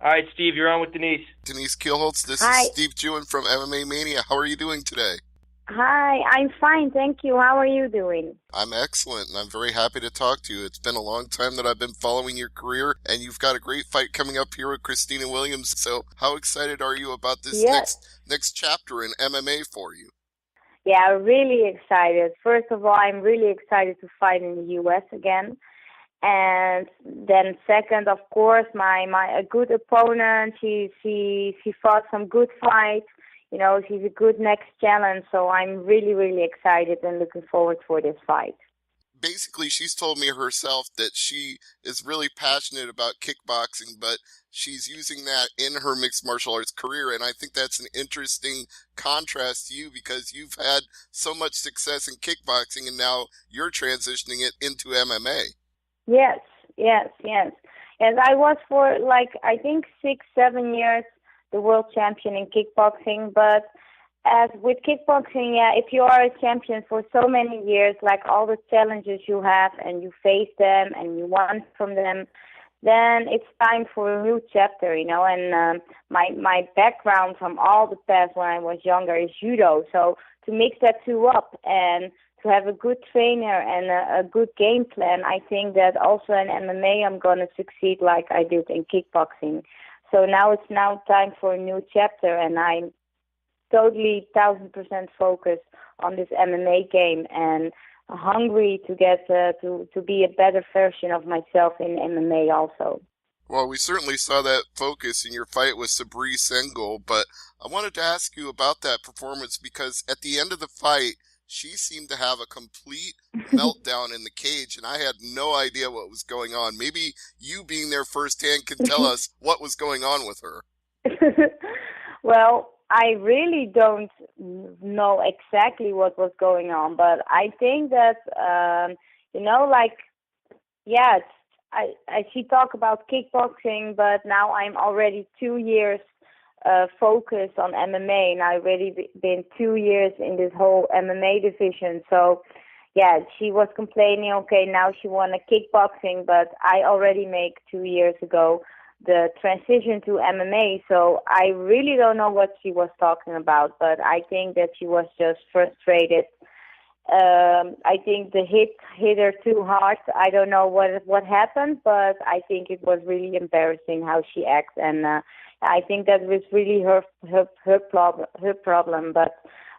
All right, Steve, you're on with Denise. Denise Kielholtz, this is Hi. Steve Jewin from MMA Mania. How are you doing today? Hi, I'm fine, thank you. How are you doing? I'm excellent, and I'm very happy to talk to you. It's been a long time that I've been following your career, and you've got a great fight coming up here with Christina Williams. So, how excited are you about this Yes. next chapter in MMA for you? Yeah, really excited. First of all, I'm really excited to fight in the US again. And then second, of course, my a good opponent. She fought some good fights. You know, she's a good next challenge. So I'm really excited and looking forward for this fight. Basically, she's told me herself that she is really passionate about kickboxing, but she's using that in her mixed martial arts career. And I think that's an interesting contrast to you because you've had so much success in kickboxing and now you're transitioning it into MMA. Yes. Yes, I was for like I think 6, 7 years the world champion in kickboxing, but as with kickboxing, yeah, if you are a champion for so many years, like all the challenges you have and you face them and you won from them, then it's time for a new chapter, you know. And my background from all the past when I was younger is judo, so to mix that two up and to have a good trainer and a good game plan, I think that also in MMA I'm gonna succeed like I did in kickboxing. So now it's time for a new chapter, and I'm totally 1,000% focused on this MMA game and hungry to get to be a better version of myself in MMA also. Well, we certainly saw that focus in your fight with Sabri Sengel, but I wanted to ask you about that performance because at the end of the fight, she seemed to have a complete meltdown in the cage, and I had no idea what was going on. Maybe you being there firsthand can tell us what was going on with her. Well, I really don't know exactly what was going on, but I think that like yeah, she talk about kickboxing, but now I'm already 2 years focused on MMA, and I already been 2 years in this whole MMA division. So yeah, she was complaining. Okay, now she wanna kickboxing, but I already make 2 years ago the transition to MMA, so I really don't know what she was talking about, but I think that she was just frustrated. I think the hit her too hard. I don't know what happened, but I think it was really embarrassing how she acted, and I think that was really her problem. But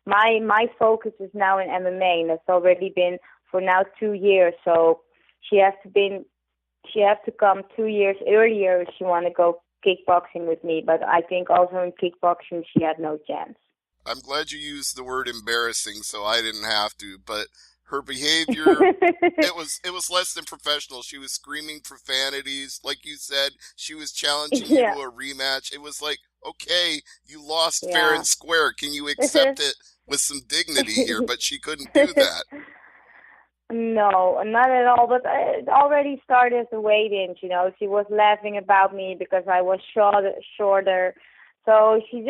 my focus is now in MMA, and it's already been for now 2 years. So she has to come 2 years earlier if she want to go kickboxing with me. But I think also in kickboxing she had no chance. I'm glad you used the word embarrassing so I didn't have to, but her behavior, it was less than professional. She was screaming profanities. Like you said, she was challenging you Yeah, to a rematch. It was like, okay, you lost fair yeah. and square. Can you accept it with some dignity here? But she couldn't do that. No, not at all. But it already started as a weigh-in. You know, she was laughing about me because I was shorter. So she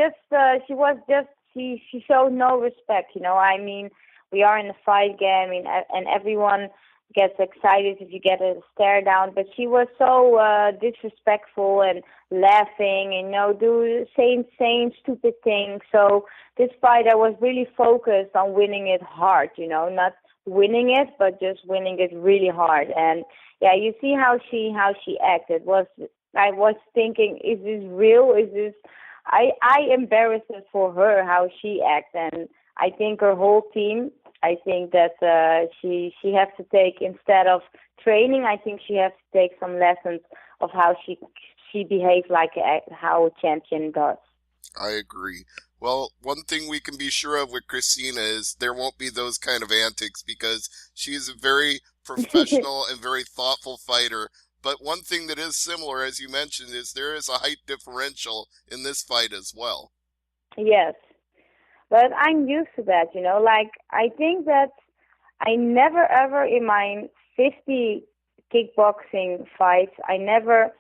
showed no respect. You know, I mean, we are in a fight game, and everyone gets excited if you get a stare down. But she was so disrespectful and laughing, and saying stupid things. So this fight, I was really focused on winning it hard. You know, not winning it, but just winning it really hard. And yeah, you see how she acted. I was thinking, is this real? Is this? I embarrassed it for her how she acted, and I think her whole team. I think that she has to take, instead of training, I think she has to take some lessons of how she behaves like how a champion does. I agree. Well, one thing we can be sure of with Christina is there won't be those kind of antics because she is a very professional and very thoughtful fighter. But one thing that is similar, as you mentioned, is there is a height differential in this fight as well. Yes. But I'm used to that, you know. Like, I think that I never ever in my 50 kickboxing fights, I never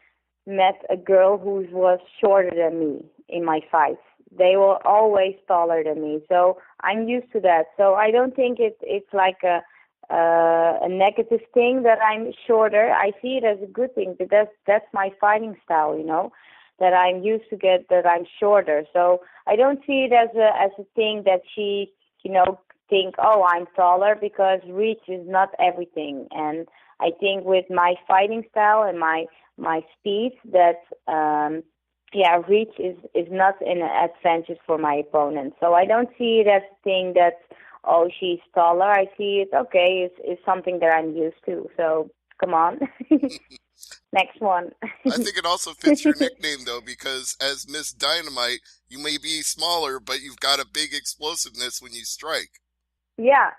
met a girl who was shorter than me in my fights. They were always taller than me, so I'm used to that. So I don't think it's like a negative thing that I'm shorter. I see it as a good thing, but that's my fighting style, you know. that I'm used to get that I'm shorter. So I don't see it as a thing that she, think, oh, I'm taller, because reach is not everything. And I think with my fighting style and my speed, that reach is not an advantage for my opponent. So I don't see it as a thing that, oh, she's taller. I see it, okay, it's something that I'm used to. So come on. Next one. I think it also fits your nickname, though, because as Miss Dynamite, you may be smaller, but you've got a big explosiveness when you strike. Yeah.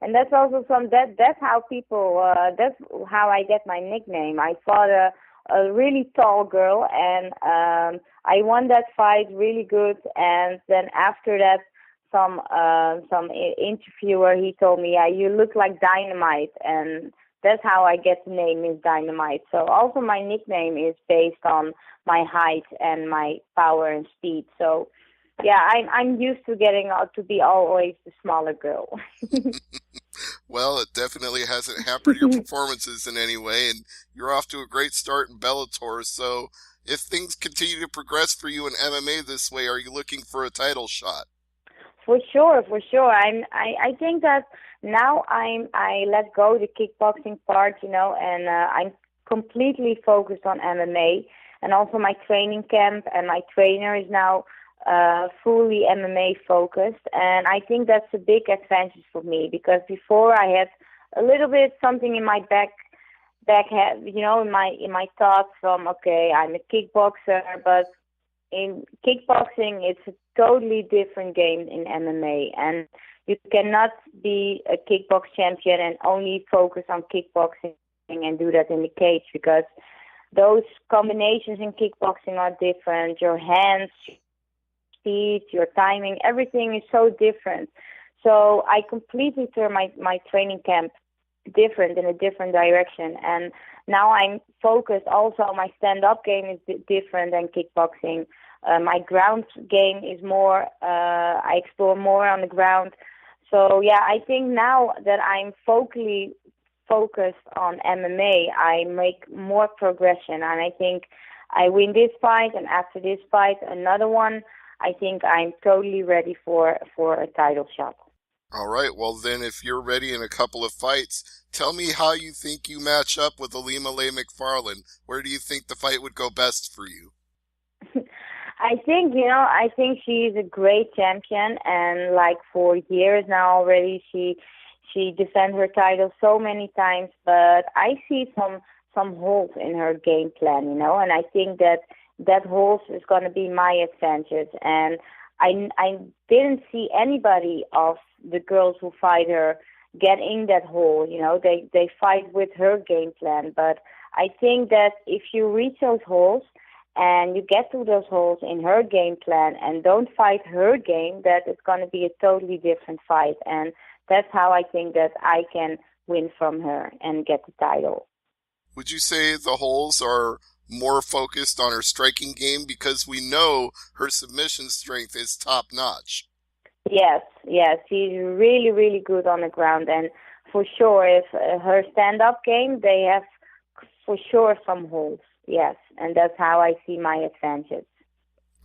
And that's also that's how people, that's how I get my nickname. I fought a really tall girl, and I won that fight really good. And then after that, some interviewer, he told me, yeah, you look like Dynamite, and that's how I get the name is Dynamite. So also my nickname is based on my height and my power and speed. So yeah, I'm used to getting out to be always the smaller girl. Well, it definitely hasn't hampered your performances in any way, and you're off to a great start in Bellator. So if things continue to progress for you in MMA this way, are you looking for a title shot? For sure. I think that now I let go the kickboxing part, and I'm completely focused on MMA, and also my training camp and my trainer is now fully MMA focused, and I think that's a big advantage for me, because before I had a little bit something in my back head, in my thoughts from, okay, I'm a kickboxer, but in kickboxing it's a totally different game in MMA, and you cannot be a kickbox champion and only focus on kickboxing and do that in the cage, because those combinations in kickboxing are different. Your hands, speed, your timing, everything is so different. So I completely turned my training camp different, in a different direction. And now I'm focused also, my stand-up game is different than kickboxing. My ground game is more, I explore more on the ground. So yeah, I think now that I'm focused on MMA, I make more progression. And I think I win this fight, and after this fight, another one. I think I'm totally ready for a title shot. All right, well then, if you're ready in a couple of fights, tell me how you think you match up with Ilima-Lei Macfarlane. Where do you think the fight would go best for you? I think she's a great champion, and like for years now already, she defends her title so many times. But I see some holes in her game plan, and I think that holes is going to be my advantage. And I didn't see anybody of the girls who fight her get in that hole. They fight with her game plan. But I think that if you reach those holes and you get to those holes in her game plan and don't fight her game, that it's going to be a totally different fight. And that's how I think that I can win from her and get the title. Would you say the holes are more focused on her striking game, because we know her submission strength is top-notch? Yes, she's really, really good on the ground, and for sure, if her stand-up game, they have for sure some holes, yes, and that's how I see my advantage.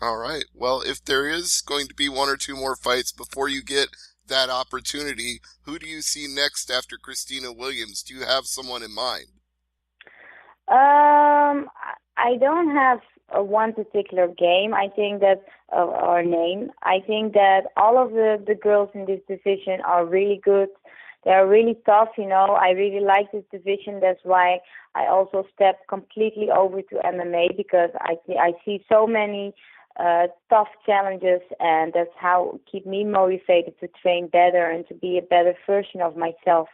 All right, well, if there is going to be one or two more fights before you get that opportunity, who do you see next after Christina Williams? Do you have someone in mind? I don't have one particular game. I think that or name. I think that all of the girls in this division are really good. They are really tough. I really like this division. That's why I also stepped completely over to MMA, because I see so many tough challenges, and that's how keep me motivated to train better and to be a better version of myself.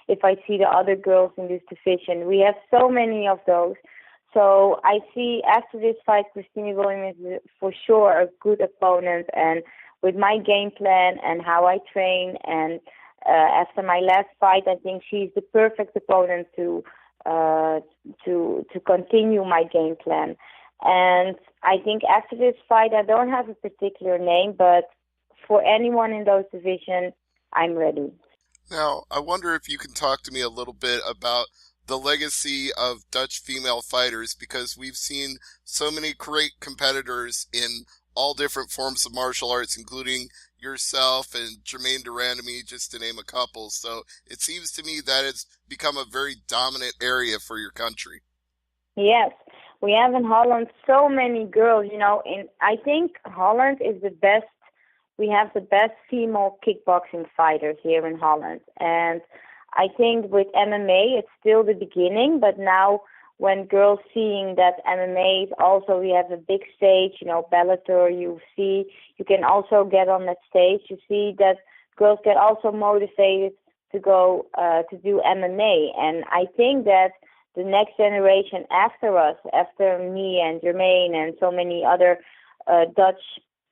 If I see the other girls in this division, we have so many of those. So I see after this fight, Christina Williams is for sure a good opponent. And with my game plan and how I train, and after my last fight, I think she's the perfect opponent to continue my game plan. And I think after this fight, I don't have a particular name, but for anyone in those divisions, I'm ready. Now, I wonder if you can talk to me a little bit about the legacy of Dutch female fighters, because we've seen so many great competitors in all different forms of martial arts, including yourself and Jermaine Durandamy, just to name a couple. So it seems to me that it's become a very dominant area for your country. Yes, we have in Holland so many girls, and I think Holland is the best. We have the best female kickboxing fighters here in Holland. And I think with MMA, it's still the beginning, but now when girls seeing that MMA is also, we have a big stage, Bellator, you can also get on that stage. You see that girls get also motivated to go to do MMA. And I think that the next generation after us, after me and Jermaine and so many other Dutch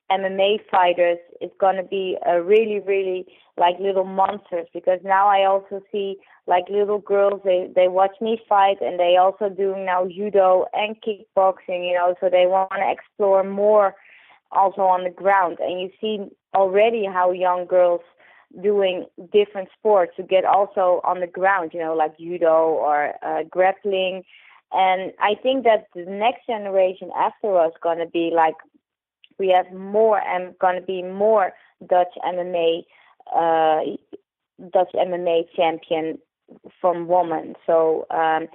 MMA fighters, is going to be a really, really like little monsters, because now I also see like little girls, they watch me fight and they also doing now judo and kickboxing, so they want to explore more also on the ground. And you see already how young girls doing different sports to get also on the ground, like judo or grappling. And I think that the next generation after us going to be like, we have more and going to be more Dutch MMA champion from women. So I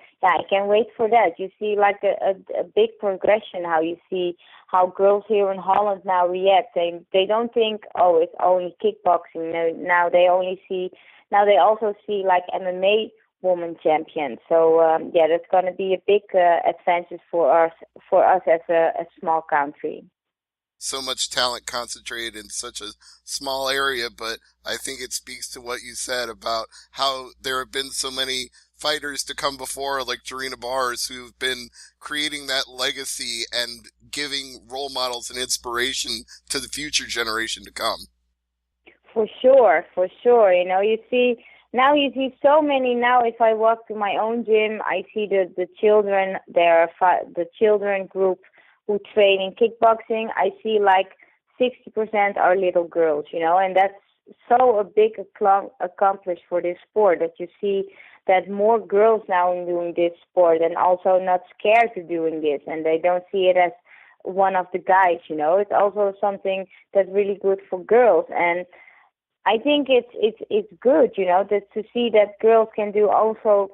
can't wait for that. You see like a big progression, how you see how girls here in Holland now react. They don't think, oh, it's only kickboxing. Now they also see like MMA woman champion. So that's going to be a big advantage for us as a small country. So much talent concentrated in such a small area, but I think it speaks to what you said about how there have been so many fighters to come before, like Jarina Bars, who've been creating that legacy and giving role models and inspiration to the future generation to come. For sure. You see so many now. If I walk to my own gym, I see the children. The children group who train in kickboxing. I see like 60% are little girls, and that's so a big accomplishment for this sport, that you see that more girls now are doing this sport and also not scared to doing this, and they don't see it as one of the guys, It's also something that's really good for girls, and I think it's good, that to see that girls can do also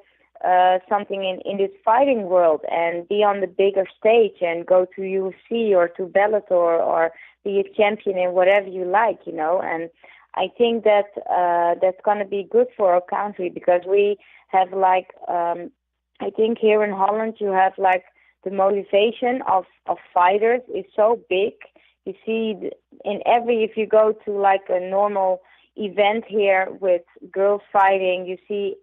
something in this fighting world and be on the bigger stage and go to UFC or to Bellator or be a champion in whatever you like, and I think that that's going to be good for our country, because we have like I think here in Holland you have like the motivation of fighters is so big. You see if you go to like a normal event here with girls fighting, you see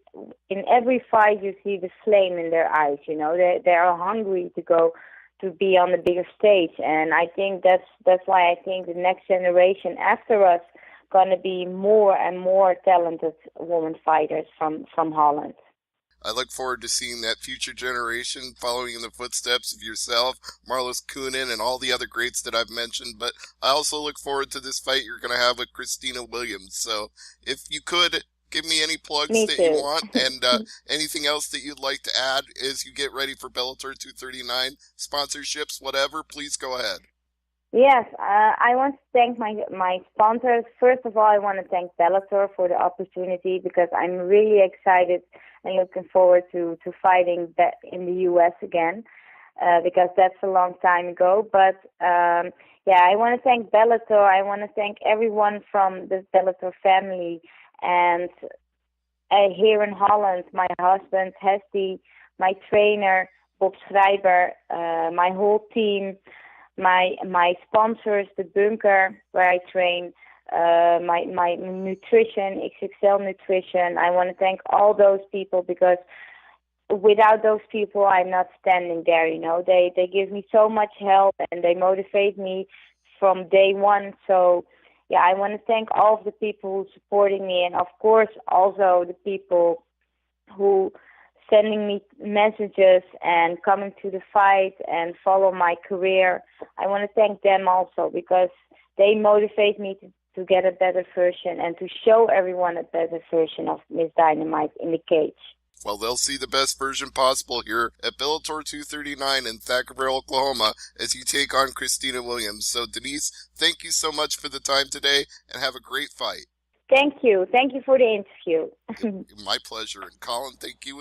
in every fight you see the flame in their eyes, they are hungry to go to be on the bigger stage. And I think that's why I think the next generation after us gonna be more and more talented women fighters from Holland. I look forward to seeing that future generation following in the footsteps of yourself, Marloes Coenen, and all the other greats that I've mentioned. But I also look forward to this fight you're going to have with Christina Williams. So if you could give me any plugs that you want and anything else that you'd like to add as you get ready for Bellator 239, sponsorships, whatever, please go ahead. Yes, I want to thank my sponsors. First of all, I want to thank Bellator for the opportunity, because I'm really excited and looking forward to fighting in the U.S. again, because that's a long time ago. But I want to thank Bellator. I want to thank everyone from the Bellator family, and here in Holland, my husband Hesti, my trainer Bob Schreiber, my whole team, my sponsors, the bunker where I train, my nutrition, XXL Nutrition. I want to thank all those people, because without those people, I'm not standing there. They give me so much help and they motivate me from day one. So I want to thank all of the people who supporting me, and of course also the people who sending me messages and coming to the fight and follow my career. I want to thank them also, because they motivate me to get a better version and to show everyone a better version of Miss Dynamite in the cage. Well, they'll see the best version possible here at Bellator 239 in Thackerville, Oklahoma, as you take on Christina Williams. So, Denise, thank you so much for the time today, and have a great fight. Thank you. Thank you for the interview. My pleasure. And Colin, thank you as